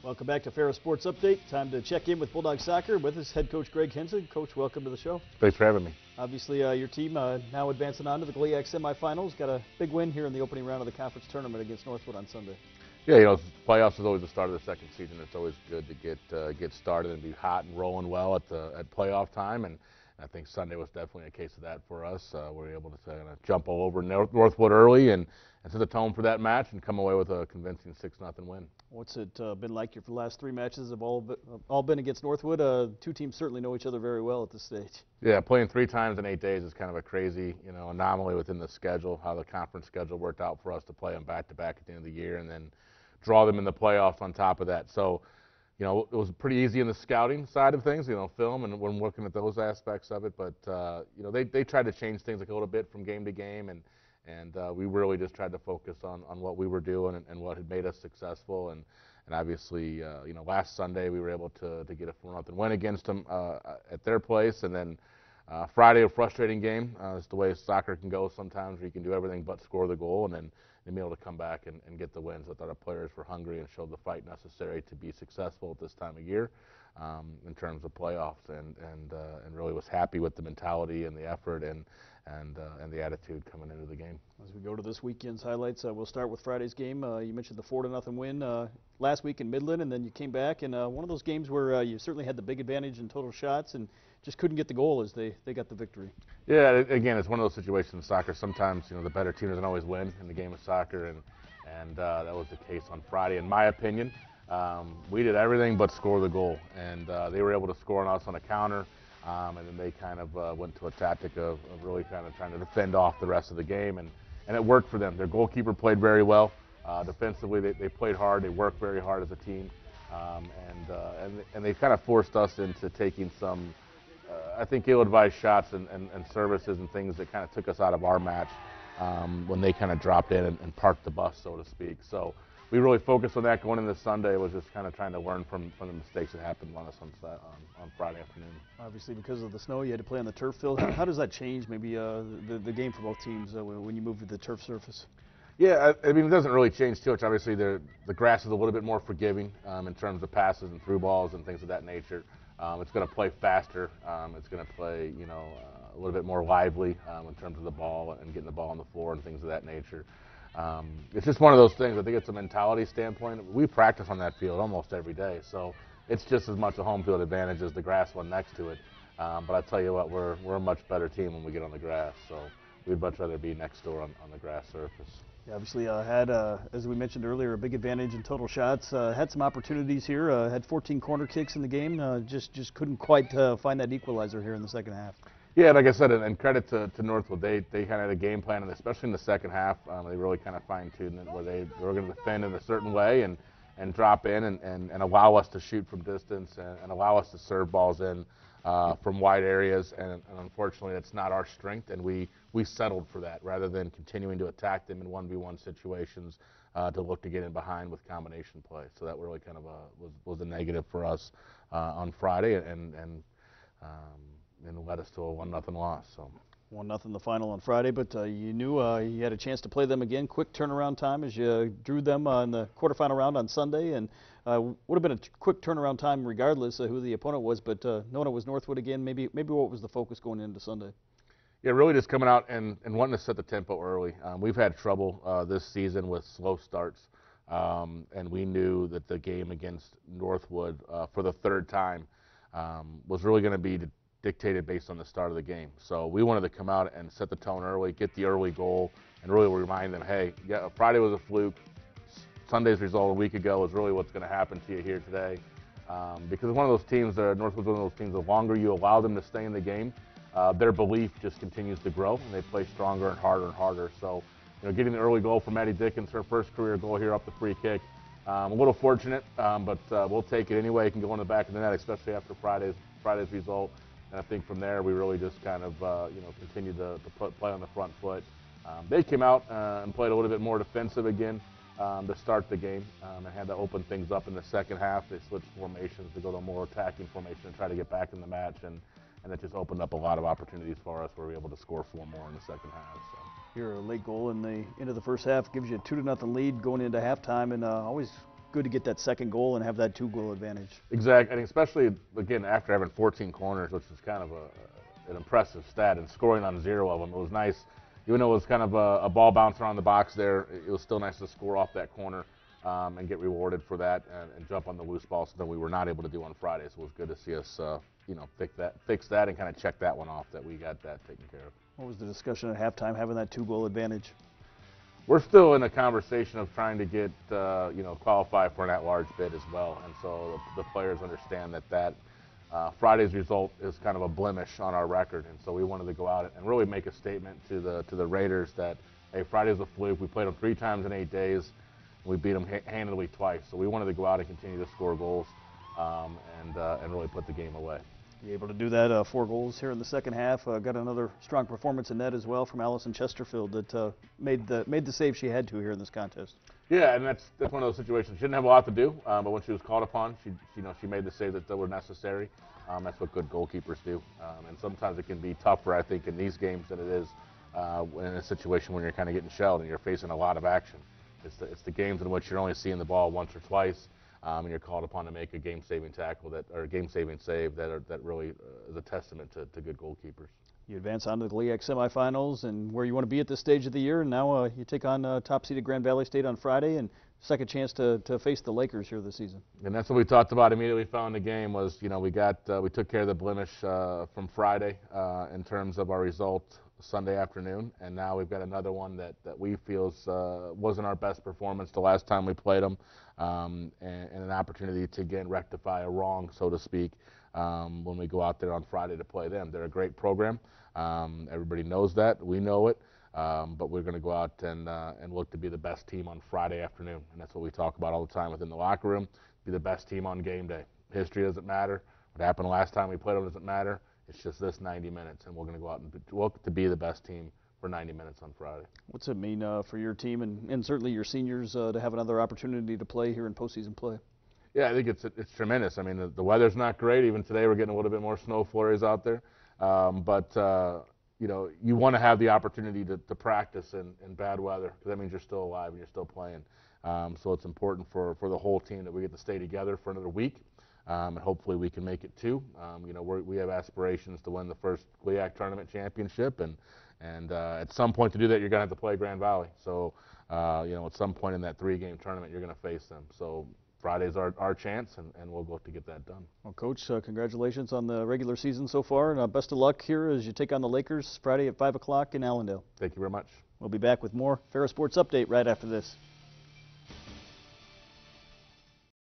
Welcome back to Ferris Sports Update. Time to check in with Bulldog Soccer. With us, head coach Greg Henson. Coach, welcome to the show. Thanks for having me. Obviously, your team now advancing on to the GLIAC semifinals. Got a big win here in the opening round of the conference tournament against Northwood on Sunday. Yeah, you know, playoffs is always the start of the second season. It's always good to get started and be hot and rolling well at playoff time. And I think Sunday was definitely a case of that for us. We were able to kind of jump all over Northwood early and set the tone for that match and come away with a convincing 6-0 win. What's it been like for the last three matches? Have all been against Northwood? Two teams certainly know each other very well at this stage. Yeah, playing 3 times in 8 days is kind of a crazy, anomaly within the schedule. How the conference schedule worked out for us to play them back-to-back at the end of the year and then draw them in the playoffs on top of that. So, it was pretty easy in the scouting side of things, film and when looking at those aspects of it. But they tried to change things like a little bit from game to game, and we really just tried to focus on what we were doing and what had made us successful. And obviously, last Sunday we were able to get a 4-0 win against them at their place. And then Friday, a frustrating game. It's the way soccer can go sometimes, where you can do everything but score the goal, and then be able to come back and get the wins. I thought our players were hungry and showed the fight necessary to be successful at this time of year in terms of playoffs, and really was happy with the mentality and the effort and the attitude coming into the game. As we go to this weekend's highlights, we'll start with Friday's game. You mentioned the 4-0 win last week in Midland, and then you came back in one of those games where you certainly had the big advantage in total shots and just couldn't get the goal as they got the victory. Yeah, again, it's one of those situations in soccer. Sometimes the better team doesn't always win in the game of soccer, and that was the case on Friday, in my opinion. We did everything but score the goal, and they were able to score on us on a counter. And then they kind of went to a tactic of really kind of trying to defend off the rest of the game, and it worked for them. Their goalkeeper played very well. Defensively, they played hard. They worked very hard as a team, and they kind of forced us into taking some, I think, ill-advised shots and services and things that kind of took us out of our match when they kind of dropped in and parked the bus, so to speak. So we really focused on that going into Sunday. It was just kind of trying to learn from the mistakes that happened on us on Friday afternoon. Obviously, because of the snow, you had to play on the turf field. How does that change maybe the game for both teams when you move to the turf surface? Yeah, I mean, it doesn't really change too much. Obviously, the grass is a little bit more forgiving in terms of passes and through balls and things of that nature. It's going to play faster. It's going to play, a little bit more lively in terms of the ball and getting the ball on the floor and things of that nature. It's just one of those things. I think it's a mentality standpoint. We practice on that field almost every day, so it's just as much a home field advantage as the grass one next to it. But I tell you what, we're a much better team when we get on the grass, so we'd much rather be next door on the grass surface. You obviously had, as we mentioned earlier, a big advantage in total shots. Had some opportunities here. Had 14 corner kicks in the game. Just couldn't quite find that equalizer here in the second half. Yeah, like I said, and credit to Northwood. They kind of had a game plan, and especially in the second half, they really kind of fine-tuned it where they were going to defend in a certain way and drop in and allow us to shoot from distance and allow us to serve balls in from wide areas. And unfortunately, that's not our strength, and we settled for that rather than continuing to attack them in 1v1 situations to look to get in behind with combination play. So that really kind of was a negative for us on Friday, and led us to a 1-0 loss. So 1-0 the final on Friday, but you knew you had a chance to play them again. Quick turnaround time as you drew them in the quarterfinal round on Sunday, and would have been a quick turnaround time regardless of who the opponent was. But knowing it was Northwood again, maybe what was the focus going into Sunday? Yeah, really just coming out and wanting to set the tempo early. We've had trouble this season with slow starts, and we knew that the game against Northwood for the third time was really going to be dictated based on the start of the game. So we wanted to come out and set the tone early, get the early goal, and really remind them, hey, yeah, Friday was a fluke. Sunday's result a week ago is really what's going to happen to you here today. Because one of those teams, Northwood's one of those teams, the longer you allow them to stay in the game, their belief just continues to grow, and they play stronger and harder and harder. So, getting the early goal from Maddie Dickens, her first career goal here off the free kick, a little fortunate, but we'll take it anyway. It can go in the back of the net, especially after Friday's result. And I think from there we really just kind of continued to play on the front foot. They came out and played a little bit more defensive again to start the game and had to open things up in the second half. They switched formations to go to a more attacking formation and try to get back in the match, and it just opened up a lot of opportunities for us where we were able to score 4 more in the second half. So. Here, a late goal in the end of the first half gives you a 2-0 lead going into halftime, and always good to get that second goal and have that 2-goal advantage. Exactly, and especially, again, after having 14 corners, which is kind of an impressive stat, and scoring on 0 of them. It was nice, even though it was kind of a ball bouncing around the box there, it was still nice to score off that corner and get rewarded for that and jump on the loose ball, something we were not able to do on Friday. So it was good to see us, fix that and kind of check that one off, that we got that taken care of. What was the discussion at halftime, having that 2-goal advantage? We're still in a conversation of trying to get, qualify for an at-large bid as well, and so the players understand that Friday's result is kind of a blemish on our record, and so we wanted to go out and really make a statement to the Raiders that, hey, Friday's a fluke. We played them 3 times in 8 days. We beat them handily twice, so we wanted to go out and continue to score goals and really put the game away. You able to do that, 4 goals here in the second half. Got another strong performance in net as well from Allison Chesterfield that made the save she had to here in this contest. Yeah, and that's one of those situations. She didn't have a lot to do, but when she was called upon, she made the save that were necessary. That's what good goalkeepers do, and sometimes it can be tougher, I think, in these games than it is in a situation when you're kind of getting shelled and you're facing a lot of action. It's the games in which you're only seeing the ball once or twice, and you're called upon to make a game-saving tackle or a game-saving save that really is a testament to good goalkeepers. You advance on to the GLIAC semifinals and where you want to be at this stage of the year, and now you take on top-seeded Grand Valley State on Friday and second chance to face the Lakers here this season. And that's what we talked about immediately following the game was, we took care of the blemish from Friday in terms of our result Sunday afternoon, and now we've got another one that we feel wasn't our best performance the last time we played them, and an opportunity to again rectify a wrong, so to speak, when we go out there on Friday to play them. They're a great program. Everybody knows that. We know it. But we're going to go out and look to be the best team on Friday afternoon, and that's what we talk about all the time within the locker room. Be the best team on game day. History doesn't matter. What happened last time we played them doesn't matter. It's just this 90 minutes, and we're going to go out and look to be the best team for 90 minutes on Friday. What's it mean for your team and certainly your seniors to have another opportunity to play here in postseason play? Yeah, I think it's tremendous. I mean, the weather's not great. Even today, we're getting a little bit more snow flurries out there, you want to have the opportunity to practice in bad weather, because that means you're still alive and you're still playing. So it's important for the whole team that we get to stay together for another week, and hopefully we can make it 2. We have aspirations to win the first GLIAC Tournament championship, and at some point to do that, you're going to have to play Grand Valley. So, at some point in that 3-game tournament, you're going to face them. So Friday's our chance, and we'll look to get that done. Well, Coach, congratulations on the regular season so far, and best of luck here as you take on the Lakers Friday at 5 o'clock in Allendale. Thank you very much. We'll be back with more Ferris Sports Update right after this.